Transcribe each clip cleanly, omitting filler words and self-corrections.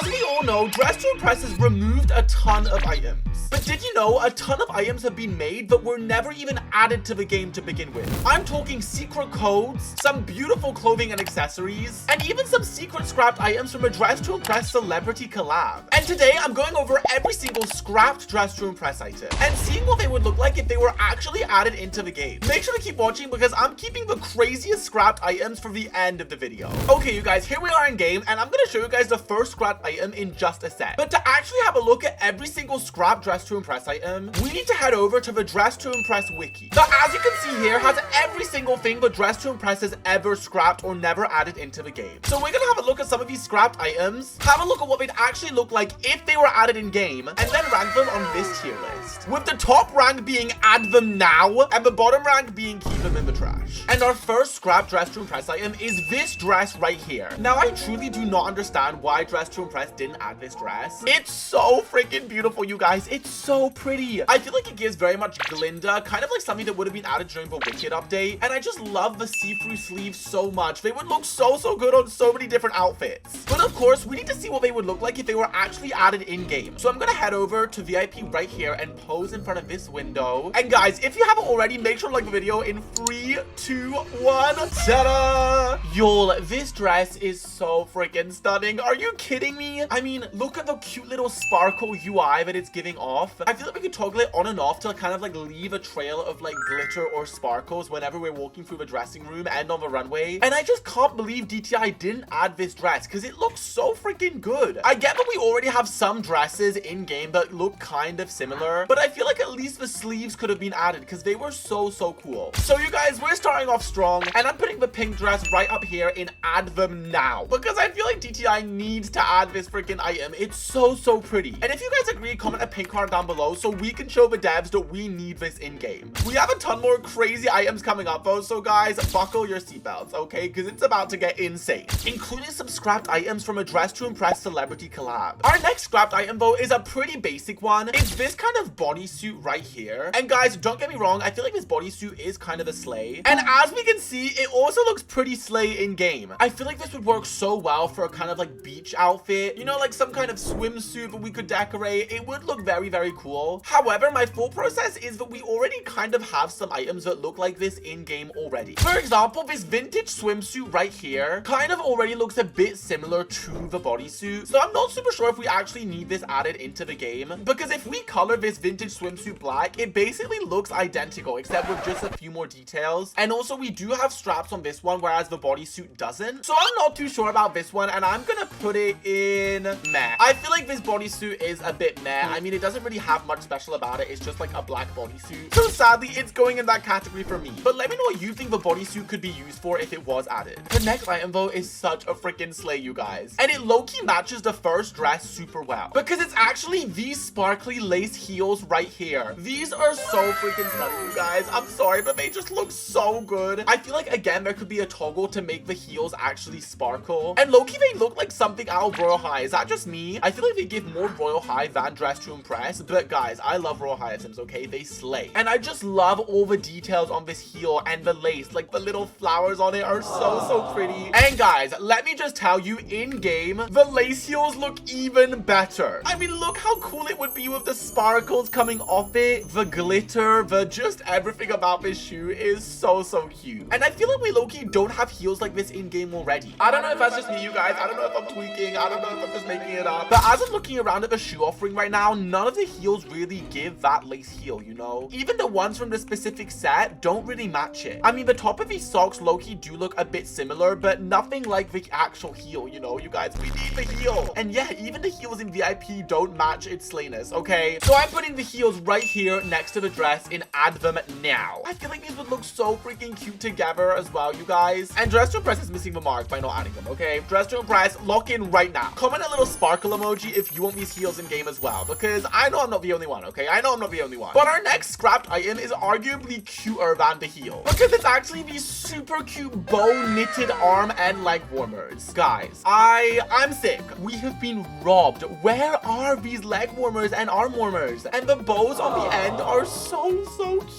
As we all know, Dress to Impress has removed a ton of items. But did you know a ton of items have been made but were never even added to the game to begin with? I'm talking secret codes, some beautiful clothing and accessories, and even some secret scrapped items from a Dress to Impress celebrity collab. And today I'm going over every single scrapped Dress to Impress item and seeing what they would look like if they were actually added into the game. Make sure to keep watching because I'm keeping the craziest scrapped items for the end of the video. Okay, you guys, here we are in game, and I'm going to show you guys the first scrapped item in just a sec. But to actually have a look at every single scrapped Dress to Impress item, we need to head over to the Dress to Impress wiki. That, as you can see here, has every single thing the Dress to Impress has ever scrapped or never added into the game. So we're going to have a look at some of these scrapped items, have a look at what they'd actually look like if they were added in game, and then rank them on this tier list. With the top rank being add them now, and the bottom rank being keep them in the trash. And our first scrapped Dress to Impress item is this dress right here. Now, I truly do not understand why Dress to Impress didn't add this dress. It's so freaking beautiful, you guys. It's so pretty. I feel like it gives very much Glinda, kind of like something that would have been added during the Wicked update. And I just love the see-through sleeves so much. They would look so good on so many different outfits. But of course, we need to see what they would look like if they were actually added in-game. So I'm gonna head over to VIP right here and pose in front of this window. And guys, if you haven't already, make sure to like the video in 3, 2, 1. Ta-da! Y'all, this dress is so freaking stunning. Are you kidding me? I mean, look at the cute little sparkle UI that it's giving off. I feel like we could toggle it on and off to kind of like leave a trail of like glitter or sparkles whenever we're walking through the dressing room and on the runway. And I just can't believe DTI didn't add this dress because it looks so freaking good. I get that we already have some dresses in game that look kind of similar, but I feel like at least the sleeves could have been added because they were so cool. So you guys, we're starting off strong, and I'm putting the pink dress right up here in add them now because I feel like DTI needs to add this freaking item. It's so pretty. And if you guys agree, comment a pink card down below so we can show the devs that we need this in game. We have a ton more crazy items coming up though, so guys, buckle your seatbelts, okay? Because it's about to get insane, including some scrapped items from a Dress to Impress celebrity collab. Our next scrapped item though is a pretty basic one. It's this kind of bodysuit right here. And guys, don't get me wrong, I feel like this bodysuit is kind of a slay. And as we can see, it also looks pretty slay in game. I feel like this would work so well for a kind of like beach outfit, you know, like some kind of swimsuit that we could decorate. It would look very cool. However, my thought process is that we already kind of have some items that look like this in game already. For example, this vintage swimsuit right here kind of already looks a bit similar to the bodysuit. So I'm not super sure if we actually need this added into the game, because if we color this vintage swimsuit black, it basically looks identical except with just a few more details. And also we do have straps on this one, whereas the bodysuit doesn't. So I'm not too sure about this one, and I'm gonna put it in meh. I feel like this bodysuit is a bit meh. I mean, it doesn't really have much special about it. It's just like a black bodysuit. So sadly, it's going in that category for me. But let me know what you think the bodysuit could be used for if it was added. The next item though is such a freaking slay, you guys. And it low-key matches the first dress super well because it's actually these sparkly lace heels right here. These are so freaking stunning, you guys. I'm sorry, but they just look so good. I feel like, again, there could be a toggle to make the heels actually sparkle. And low-key, they look like something out of Royal High. Is that just me? I feel like they give more Royal High than Dress to Impress. But guys, I love Royal High items, okay? They slay. And I just love all the details on this heel and the lace. Like, the little flowers on it are so pretty. And guys, let me just tell you, in-game, the lace heels look even better. I mean, look how cool it would be with the sparkles coming off it, the glitter, the just everything about this shoe is so cute. And I feel like we low-key don't have heels like this in-game already. I don't know if that's just me, you guys. I don't know if I'm tweaking. I don't know if I'm just making it up. But as I'm looking around at the shoe offering right now, none of the heels really give that lace heel, you know? Even the ones from the specific set don't really match it. I mean, the top of these socks low-key do look a bit similar, but nothing like the actual heel, you know? You guys, we need the heel. And yeah, even the heels in VIP don't match its slayness, okay? So I'm putting the heels right here next to the dress in add them now. I feel like these would look so freaking cute together as well, you guys. And Dress to Impress is missing the mark by not adding them, okay? Dress to Impress, lock in right now. Comment a little sparkle emoji if you want these heels in game as well, because I know I'm not the only one, okay? I know I'm not the only one. But our next scrapped item is arguably cuter than the heel, because it's actually these super cute bow knitted arm and leg warmers. Guys, I'm sick. We have been robbed. Where are these leg warmers and arm warmers? And the bows on the end are so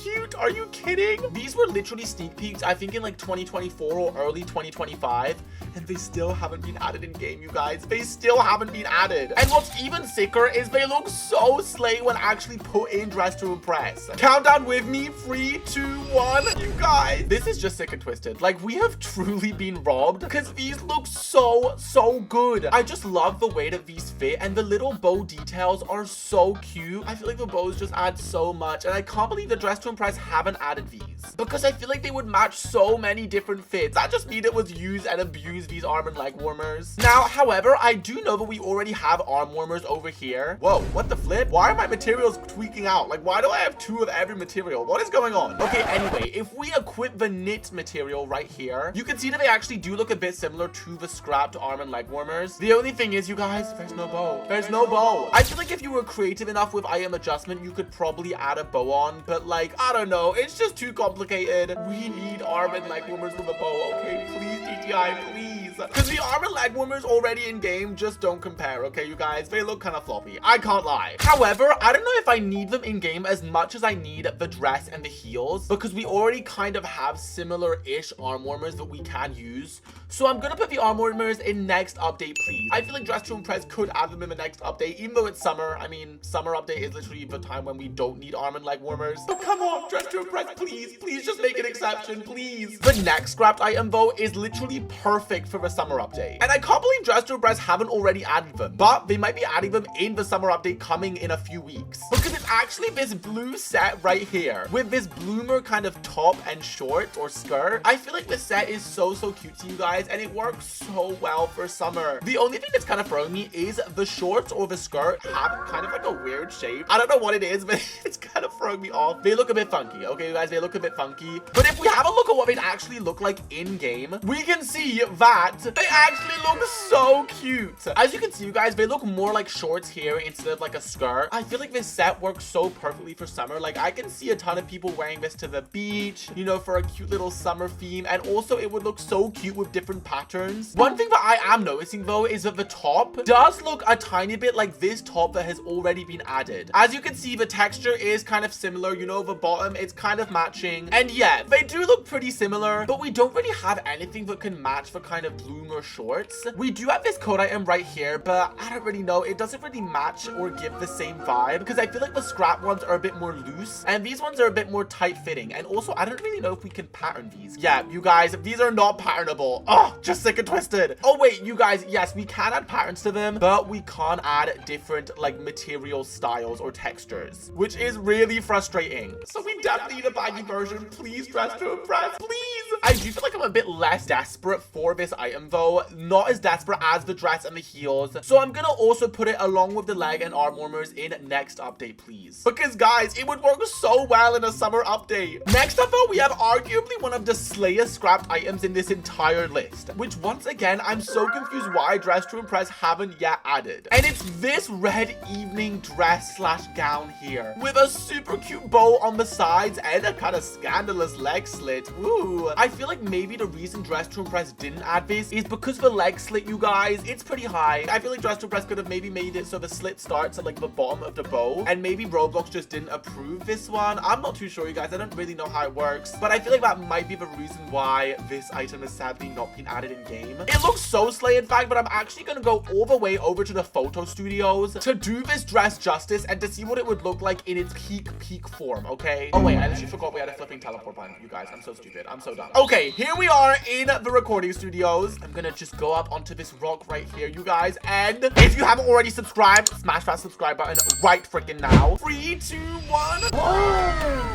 cute. Are you kidding? These were literally sneak peeks, I think in like 2024 or early 2025. and they still haven't been added in game, you guys. They still haven't been added. And what's even sicker is they look so slay when actually put in Dress to Impress. Countdown with me. 3, 2, 1. You guys, this is just sick and twisted. Like, we have truly been robbed because these look so good. I just love the way that these fit, and the little bow details are so cute. I feel like the bows just add so much, and I can't believe the Dress to Impress haven't added these because I feel like they would match so many different fits. I just need it was use and abuse these arm and leg warmers. Now, however, I do know that we already have arm warmers over here. Whoa, what the flip? Why are my materials tweaking out? Like, why do I have 2 of every material? What is going on? Okay, anyway, if we equip the knit material right here, you can see that they actually do look a bit similar to the scrapped arm and leg warmers. The only thing is, you guys, there's no bow. There's no bow. I feel like if you were creative enough with item adjustment, you could probably add a bow on, but like, I don't know, it's just too complicated. We need arm and leg warmers with a bow, okay? Please, DTI, please. Because the arm and leg warmers already in game just don't compare, okay, you guys? They look kind of floppy. I can't lie. However, I don't know if I need them in game as much as I need the dress and the heels, because we already kind of have similar-ish arm warmers that we can use. So I'm gonna put the arm warmers in next update, please. I feel like Dress to Impress could add them in the next update, even though it's summer. I mean, summer update is literally the time when we don't need arm and leg warmers. So come on, Dress to Impress, please. Please just make an exception, please. The next scrapped item, though, is literally perfect for the summer update. And I can't believe Dress to Impress haven't already added them, but they might be adding them in the summer update coming in a few weeks. Because it's actually this blue set right here with this bloomer kind of top and short or skirt. I feel like this set is so cute to you guys, and it works so well for summer. The only thing that's kind of throwing me is the shorts or the skirt have kind of like a weird shape. I don't know what it is, but it's kind of throwing me off. They look a bit funky, okay, you guys? They look a bit funky. But if we have a look at what they actually look like in game, we can see that they actually look so cute. As you can see, you guys, they look more like shorts here instead of like a skirt. I feel like this set works so perfectly for summer. Like, I can see a ton of people wearing this to the beach, you know, for a cute little summer theme. And also it would look so cute with different patterns. One thing that I am noticing though is that the top does look a tiny bit like this top that has already been added. As you can see, the texture is kind of similar, you know, the bottom, it's kind of matching. And yeah, they do look pretty similar, but we don't really have anything that can match the kind of bloomer shorts. We do have this coat item right here, but I don't really know. It doesn't really match or give the same vibe because I feel like the scrap ones are a bit more loose and these ones are a bit more tight fitting. And also, I don't really know if we can pattern these. Yeah, you guys, these are not patternable. Oh, just sick and twisted. Oh wait, you guys, yes, we can add patterns to them, but we can't add different like material styles or textures, which is really frustrating. So we definitely need a baggy version. Please, Dress to Impress, please. I do feel like I'm a bit less desperate for this item though, not as desperate as the dress and the heels. So I'm gonna also put it along with the leg and arm warmers in next update, please, because guys, it would work so well in a summer update. Next up though, we have arguably one of the slayest scrapped items in this entire list, which once again, I'm so confused why Dress to Impress haven't yet added. And it's this red evening dress slash gown here with a super cute bow on the sides and a kind of scandalous leg slit. Ooh, I feel like maybe the reason Dress to Impress didn't add this is because the leg slit, you guys, it's pretty high. I feel like Dress to Impress could have maybe made it so the slit starts at like the bottom of the bow, and maybe Roblox just didn't approve this one. I'm not too sure, you guys. I don't really know how it works, but I feel like that might be the reason why this item has sadly not been added in game. It looks so slay, in fact, but I'm actually gonna go all the way over to the photo studios to do this dress justice and to see what it would look like in its peak form, okay? Oh wait, I literally forgot we had a flipping teleport button, you guys. I'm so stupid. I'm so dumb. Okay, here we are in the recording studios. I'm gonna just go up onto this rock right here, you guys, and if you haven't already subscribed, smash that subscribe button right freaking now. 3, 2, 1.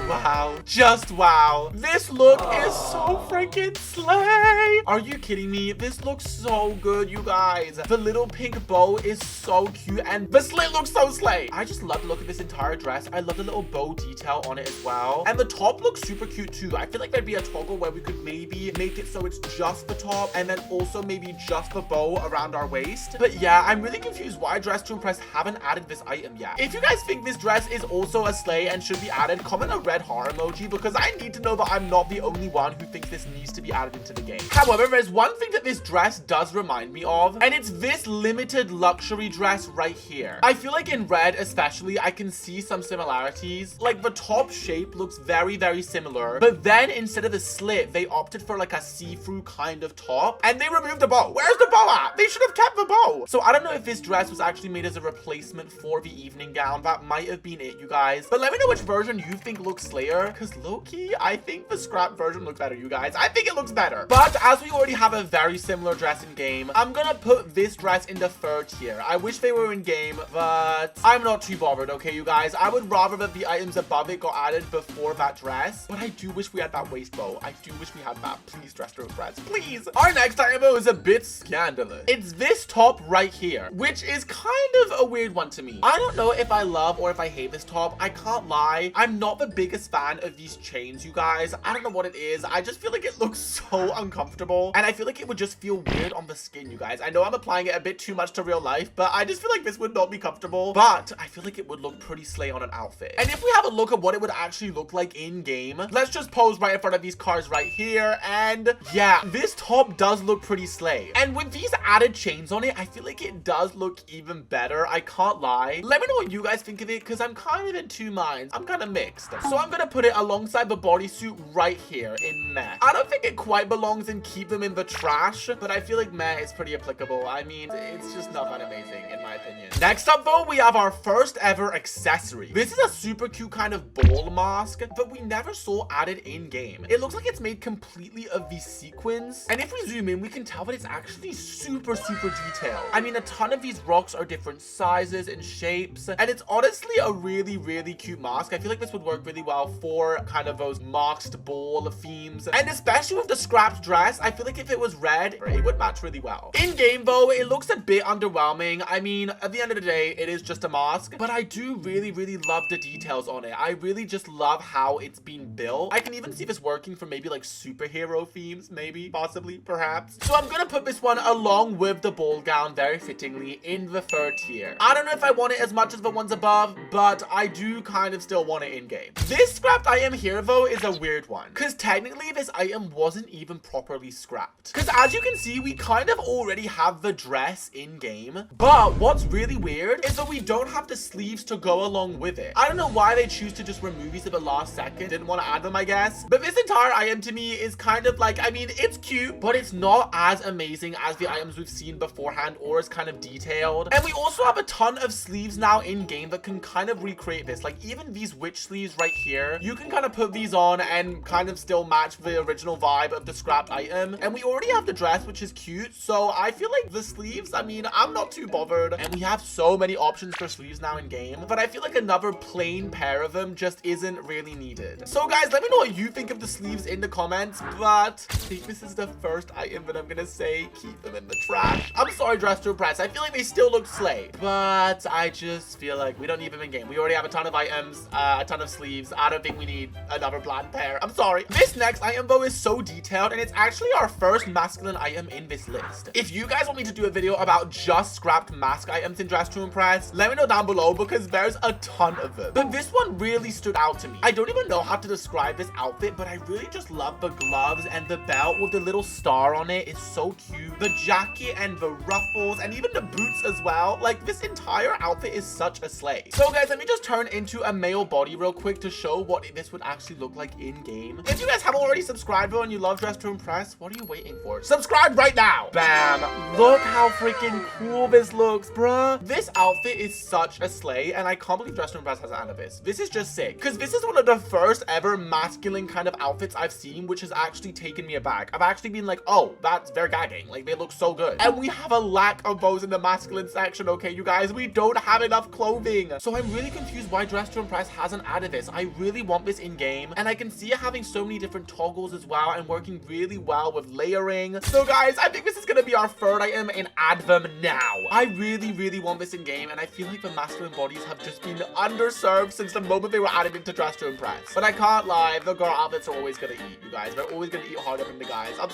Wow, just wow. This look is so freaking slay. Are you kidding me? This looks so good, you guys. The little pink bow is so cute and the slit looks so slay. I just love the look of this entire dress. I love the little bow detail on it as well, and the top looks super cute too. I feel like there'd be a toggle where we could maybe make it so it's just the top and then also maybe just the bow around our waist. But yeah, I'm really confused why Dress to Impress haven't added this item yet. If you guys think this dress is also a slay and should be added, comment a red heart emoji, because I need to know that I'm not the only one who thinks this needs to be added into the game. However, there's one thing that this dress does remind me of, and it's this limited luxury dress right here. I feel like in red especially, I can see some similarities. Like the top shape looks very similar, but then instead of the slit, they they opted for like a see-through kind of top, and they removed the bow. Where's the bow at? They should have kept the bow. So I don't know if this dress was actually made as a replacement for the evening gown. That might have been it, you guys. But let me know which version you think looks slayer, because low-key, I think the scrap version looks better, you guys. I think it looks better. But as we already have a very similar dress in game, I'm gonna put this dress in the third tier. I wish they were in game, but I'm not too bothered, okay, you guys? I would rather that the items above it got added before that dress, but I do wish we had that waist bow. I do wish we had that. Please, dress to impress, please. Our next item though is a bit scandalous. It's this top right here, which is kind of a weird one to me. I don't know if I love or if I hate this top. I can't lie. I'm not the biggest fan of these chains, you guys. I don't know what it is. I just feel like it looks so uncomfortable, and I feel like it would just feel weird on the skin, you guys. I know I'm applying it a bit too much to real life, but I just feel like this would not be comfortable, but I feel like it would look pretty slay on an outfit. And if we have a look at what it would actually look like in game, let's just pose right in front of these cars right here, and yeah, this top does look pretty slay. And with these added chains on it, I feel like it does look even better. I can't lie. Let me know what you guys think of it, because I'm kind of in two minds. I'm kind of mixed. So I'm gonna put it alongside the bodysuit right here in meh. I don't think it quite belongs in keep them in the trash, but I feel like meh is pretty applicable. I mean, it's just not that amazing in my opinion. Next up though, we have our first ever accessory. This is a super cute kind of ball mask, but we never saw added in game. It looks like it's made completely of these sequins, and if we zoom in, we can tell that it's actually super detailed. I mean, a ton of these rocks are different sizes and shapes, and it's honestly a really cute mask. I feel like this would work really well for kind of those masked ball themes, and especially with the scrapped dress, I feel like if it was red, it would match really well. In game though, it looks a bit underwhelming. I mean, at the end of the day, it is just a mask, but I do really love the details on it. I really just love how it's been built. I can even see this working for maybe like superhero themes, maybe, possibly, perhaps. So I'm gonna put this one along with the ball gown very fittingly in the third tier. I don't know if I want it as much as the ones above, but I do kind of still want it in game. This scrapped item here though is a weird one, because technically this item wasn't even properly scrapped. Because as you can see, we kind of already have the dress in game, but what's really weird is that we don't have the sleeves to go along with it. I don't know why they choose to just remove these at the last second. Didn't want to add them, I guess. But this entire item to me is kind of like, I mean, it's cute, but it's not as amazing as the items we've seen beforehand or as kind of detailed. And we also have a ton of sleeves now in game that can kind of recreate this. Like even these witch sleeves right here, you can kind of put these on and kind of still match the original vibe of the scrapped item. And we already have the dress, which is cute. So I feel like the sleeves, I mean, I'm not too bothered. And we have so many options for sleeves now in game, but I feel like another plain pair of them just isn't really needed. So guys, let me know what you think of the sleeves in the comments, but I think this is the first item that I'm gonna say keep them in the trash. I'm sorry, Dress to Impress. I feel like they still look slay, but I just feel like we don't need them in game. We already have a ton of items, a ton of sleeves. I don't think we need another bland pair. I'm sorry. This next item though is so detailed, and it's actually our first masculine item in this list. If you guys want me to do a video about just scrapped mask items in Dress to Impress, let me know down below, because there's a ton of them. But this one really stood out to me. I don't even know how to describe this outfit, but I really just love the gloves and the belt with the little star on it. It's so cute. The jacket and the ruffles and even the boots as well. Like this entire outfit is such a slay. So guys, let me just turn into a male body real quick to show what this would actually look like in game. If you guys haven't already subscribed though and you love Dress to Impress, what are you waiting for? Subscribe right now. Bam. Look how freaking cool this looks, bruh. This outfit is such a slay, and I can't believe Dress to Impress has added this. This is just sick, because this is one of the first ever masculine kind of outfits I've seen, which has actually taken me aback. I've actually been like, oh, that's very gagging. Like, they look so good. And we have a lack of those in the masculine section, okay, you guys? We don't have enough clothing. So I'm really confused why Dress to Impress hasn't added this. I really want this in game, and I can see it having so many different toggles as well and working really well with layering. So guys, I think this is gonna be our third item in add them now. I really want this in game, and I feel like the masculine bodies have just been underserved since the moment they were added into Dress to Impress. But I can't lie, the girl outfits are always gonna eat, you guys. They're always gonna eat harder than the guys. I'm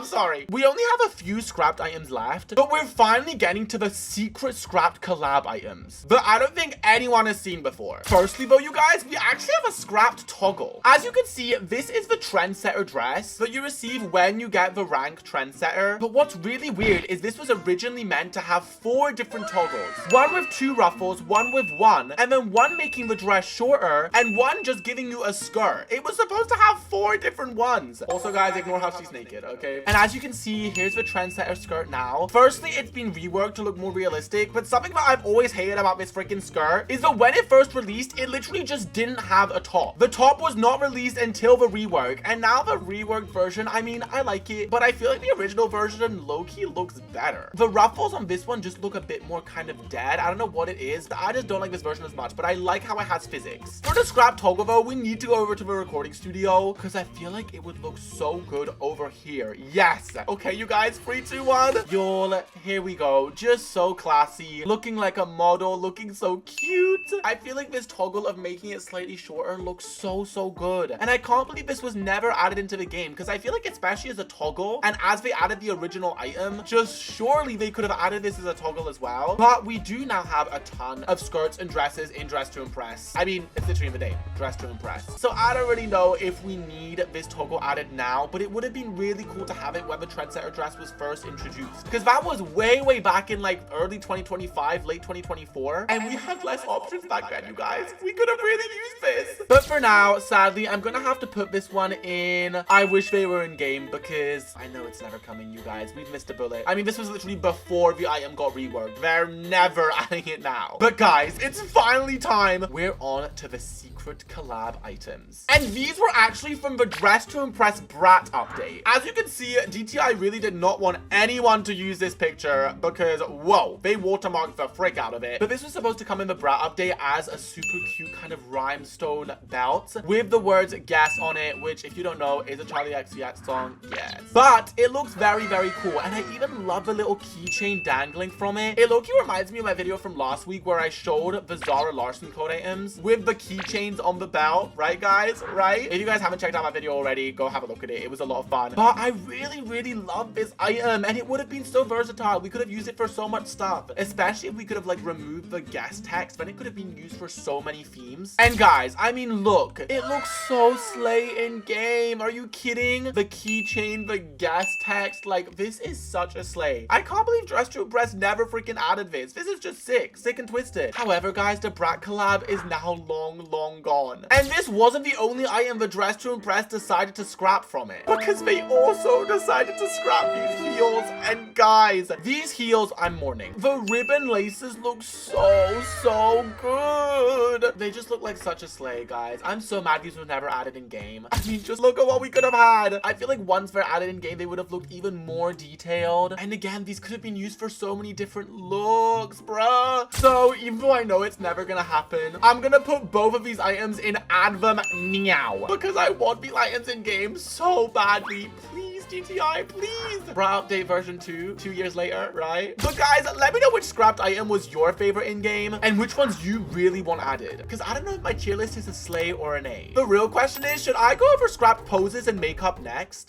sorry. We only have a few scrapped items left, but we're finally getting to the secret scrapped collab items that I don't think anyone has seen before. Firstly though, you guys, we actually have a scrapped toggle. As you can see, this is the trendsetter dress that you receive when you get the rank trendsetter. But what's really weird is this was originally meant to have 4 different toggles. One with 2 ruffles, one with 1, and then one making the dress shorter, and one just giving you a skirt. It was supposed to have 4 different ones. Also, guys, ignore how she's naked, okay? And as you can see, here's the trendsetter skirt now. Firstly, it's been reworked to look more realistic, but something that I've always hated about this freaking skirt is that when it first released, it literally just didn't have a top. The top was not released until the rework, and now the reworked version, I mean, I like it, but I feel like the original version low-key looks better. The ruffles on this one just look a bit more kind of dead. I don't know what it is. I just don't like this version as much, but I like how it has physics. For the scrap toggle though, we need to go over to the recording studio because I feel like it would look so good over here. Yes. Okay, you guys, 3, 2, 1. Y'all, here we go. Just so classy, looking like a model, looking so cute. I feel like this toggle of making it slightly shorter looks so good, and I can't believe this was never added into the game because I feel like especially as a toggle, and as they added the original item, just surely they could have added this as a toggle as well. But we do now have a ton of skirts and dresses in Dress to Impress. I mean, it's literally in the name, Dress to Impress. So I don't really know if we need this toggle added now, but it would have been really cool to have it when the trendsetter dress was first introduced, because that was way back in like early 2025, late 2024, and we had less options back then, you guys. We could have really used this. But for now, sadly, I'm gonna have to put this one in I wish they were in game, because I know it's never coming, you guys. We've missed a bullet. I mean, this was literally before the item got reworked. They're never adding it now. But guys, it's finally time. We're on to the secret collab items, and these were actually from the Dress to Impress Brat update. As you can see, DTI really did not want anyone to use this picture because, whoa, they watermarked the frick out of it. But this was supposed to come in the Brat update as a super cute kind of rhinestone belt with the words guess on it, which, if you don't know, is a Charlie XCX song, yes. But it looks very cool, and I even love the little keychain dangling from it. It low-key reminds me of my video from last week where I showed the Zara Larson code items with the keychains on the belt, right guys, right? If you guys haven't checked out my video already, go have a look at it. It was a lot of fun. But I really love this item, and it would have been so versatile. We could have used it for so much stuff, especially if we could have like removed the guest text, then it could have been used for so many themes. And guys, I mean, look, it looks so slay in game. Are you kidding? The keychain, the guest text, like this is such a slay. I can't believe Dress to Impress never freaking added this. This is just sick and twisted. However, guys, the Brat collab is now long gone, and this wasn't the only item the Dress to Impress decided to scrap from it, because they also decided to scrap these heels. And guys, these heels, I'm mourning. The ribbon laces look so good. They just look like such a slay, guys. I'm so mad these were never added in game. I mean, just look at what we could have had. I feel like once they're added in game, they would have looked even more detailed. And again, these could have been used for so many different looks, bruh. So even though I know it's never gonna happen, I'm gonna put both of these items in add them now, because I want these items in game so badly. Please, DTI, please. Brat update version 2, 2 years later, right? But guys, let me know which scrapped item was your favorite in game and which ones you really want added, because I don't know if my tier list is a slay or an A. The real question is, should I go over scrapped poses and makeup next?